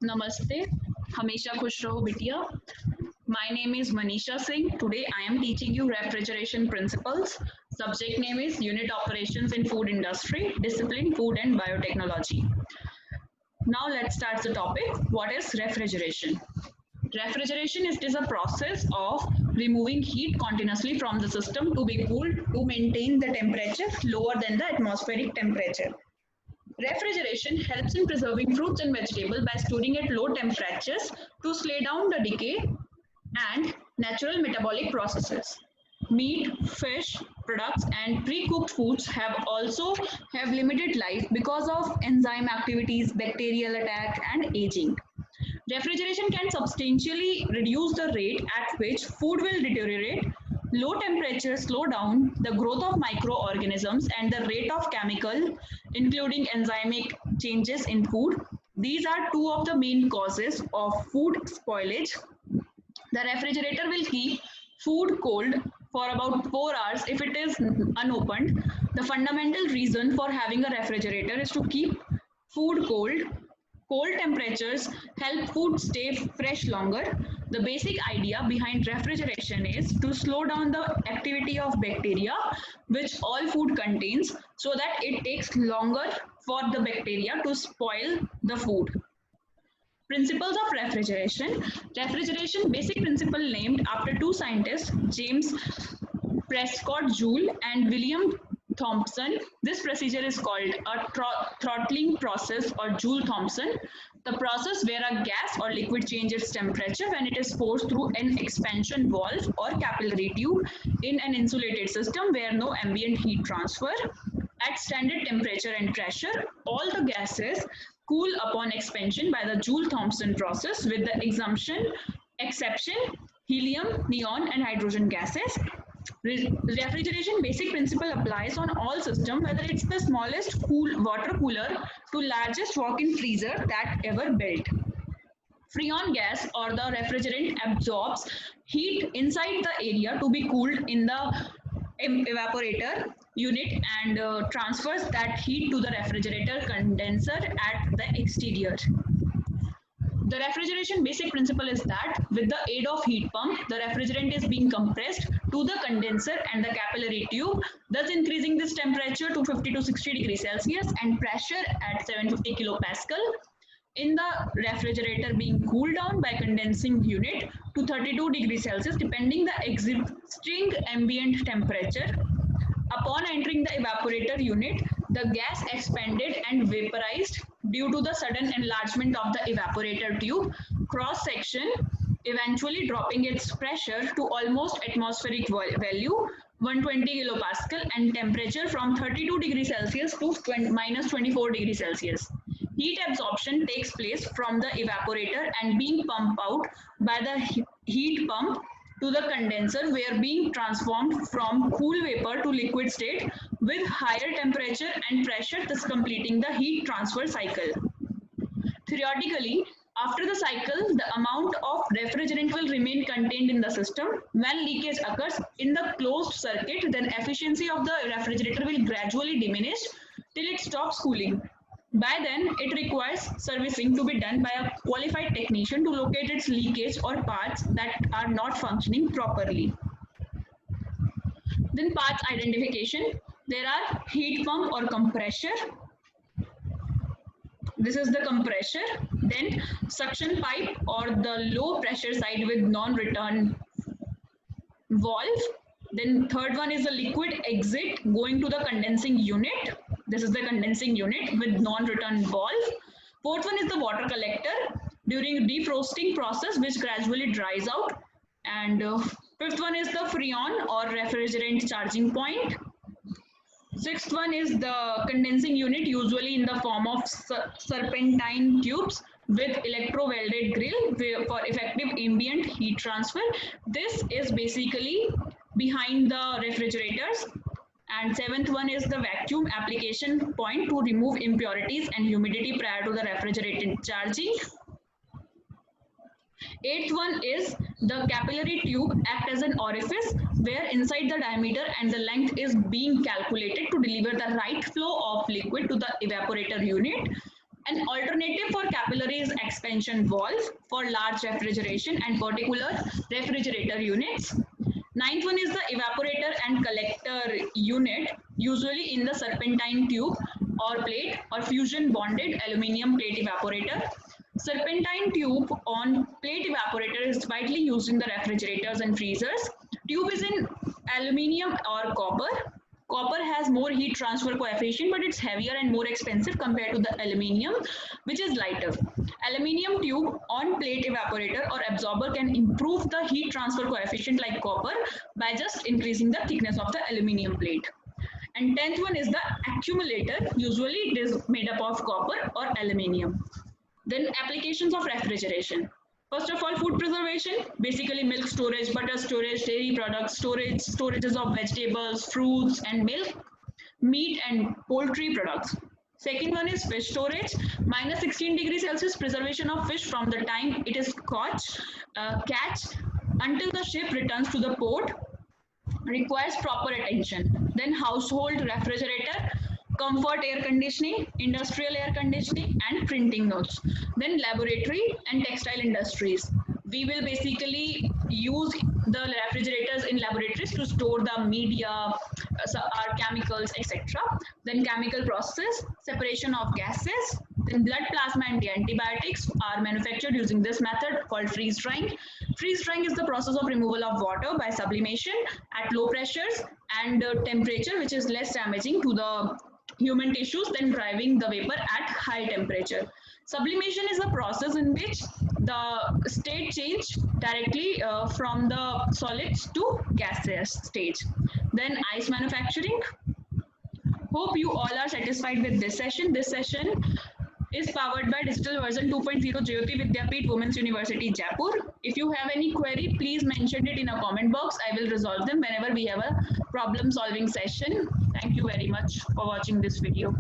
Namaste. Hamesha khush raho bitiya. My name is Manisha Singh. Today I am teaching you refrigeration principles. Subject name is Unit Operations in Food Industry, Discipline Food and Biotechnology. Now let's start the topic. What is refrigeration? Refrigeration is a process of removing heat continuously from the system to be cooled to maintain the temperature lower than the atmospheric temperature. Refrigeration helps in preserving fruits and vegetables by storing at low temperatures to slow down the decay and natural metabolic processes. Meat, fish, products and pre-cooked foods have limited life because of enzyme activities, bacterial attack and aging. Refrigeration can substantially reduce the rate at which food will deteriorate. Low temperatures slow down the growth of microorganisms and the rate of chemical, including enzymic changes in food. These are two of the main causes of food spoilage. The refrigerator will keep food cold for about 4 hours if it is unopened. The fundamental reason for having a refrigerator is to keep food cold. Cold temperatures help food stay fresh longer. The basic idea behind refrigeration is to slow down the activity of bacteria, which all food contains, so that it takes longer for the bacteria to spoil the food. Principles of refrigeration. Refrigeration basic principle named after two scientists, James Prescott Joule and William Thomson. This procedure is called a throttling process or Joule-Thomson. The process where a gas or liquid changes its temperature when it is forced through an expansion valve or capillary tube in an insulated system where no ambient heat transfer. At standard temperature and pressure, all the gases cool upon expansion by the Joule-Thomson process with the exception helium, neon and hydrogen gases. Refrigeration basic principle applies on all systems, whether it's the smallest water cooler to largest walk-in freezer that ever built. Freon gas or the refrigerant absorbs heat inside the area to be cooled in the evaporator unit and transfers that heat to the refrigerator condenser at the exterior. The refrigeration basic principle is that with the aid of heat pump, the refrigerant is being compressed to the condenser and the capillary tube, thus increasing this temperature to 50 to 60 degrees Celsius and pressure at 750 kilopascal. In the refrigerator being cooled down by condensing unit to 32 degrees Celsius depending the existing ambient temperature. Upon entering the evaporator unit, the gas expanded and vaporized due to the sudden enlargement of the evaporator tube cross section, eventually dropping its pressure to almost atmospheric value 120 kilopascal and temperature from 32 degrees Celsius to minus 24 degrees Celsius. Heat absorption takes place from the evaporator and being pumped out by the heat pump to the condenser where being transformed from cool vapor to liquid state with higher temperature and pressure, thus completing the heat transfer cycle. Theoretically, after the cycle, the amount of refrigerant will remain contained in the system. When leakage occurs in the closed circuit, then efficiency of the refrigerator will gradually diminish till it stops cooling. By then, it requires servicing to be done by a qualified technician to locate its leakage or parts that are not functioning properly. Then parts identification. There are heat pump or compressor. This is the compressor. Then suction pipe or the low pressure side with non-return valve. Then third one is the liquid exit going to the condensing unit. This is the condensing unit with non-return valve. Fourth one is the water collector during defrosting process which gradually dries out. And fifth one is the freon or refrigerant charging point. Sixth one is the condensing unit, usually in the form of serpentine tubes with electro-welded grill for effective ambient heat transfer. This is basically behind the refrigerators. And seventh one is the vacuum application point to remove impurities and humidity prior to the refrigerant charging. Eighth one is the capillary tube act as an orifice where inside the diameter and the length is being calculated to deliver the right flow of liquid to the evaporator unit. An alternative for capillary is expansion valve for large refrigeration and particular refrigerator units. Ninth one is the evaporator and collector unit, usually in the serpentine tube or plate or fusion bonded aluminium plate evaporator. Serpentine tube on plate evaporator is widely used in the refrigerators and freezers. Tube is in aluminium or copper. Copper has more heat transfer coefficient, but it's heavier and more expensive compared to the aluminium, which is lighter. Aluminium tube on plate evaporator or absorber can improve the heat transfer coefficient like copper by just increasing the thickness of the aluminium plate. And 10th one is the accumulator. Usually it is made up of copper or aluminium. Then applications of refrigeration. First of all, food preservation, basically milk storage, butter storage, dairy products storage, storages of vegetables, fruits and milk, meat and poultry products. Second one is fish storage, minus 16 degrees Celsius preservation of fish from the time it is catch until the ship returns to the port requires proper attention. Then household refrigerator, comfort air conditioning, industrial air conditioning, and printing notes. Then laboratory and textile industries. We will basically use the refrigerators in laboratories to store the media, our chemicals, etc. Then chemical process, separation of gases. Then blood plasma and the antibiotics are manufactured using this method called freeze drying. Freeze drying is the process of removal of water by sublimation at low pressures and temperature, which is less damaging to the human tissues than drying the vapor at high temperature. Sublimation is a process in which the state change directly from the solids to gaseous stage. Then ice manufacturing. Hope you all are satisfied with this session. This session is powered by Digital Version 2.0 Jyoti Vidyapeeth Women's University, Jaipur. If you have any query, please mention it in a comment box. I will resolve them whenever we have a problem solving session. Thank you very much for watching this video.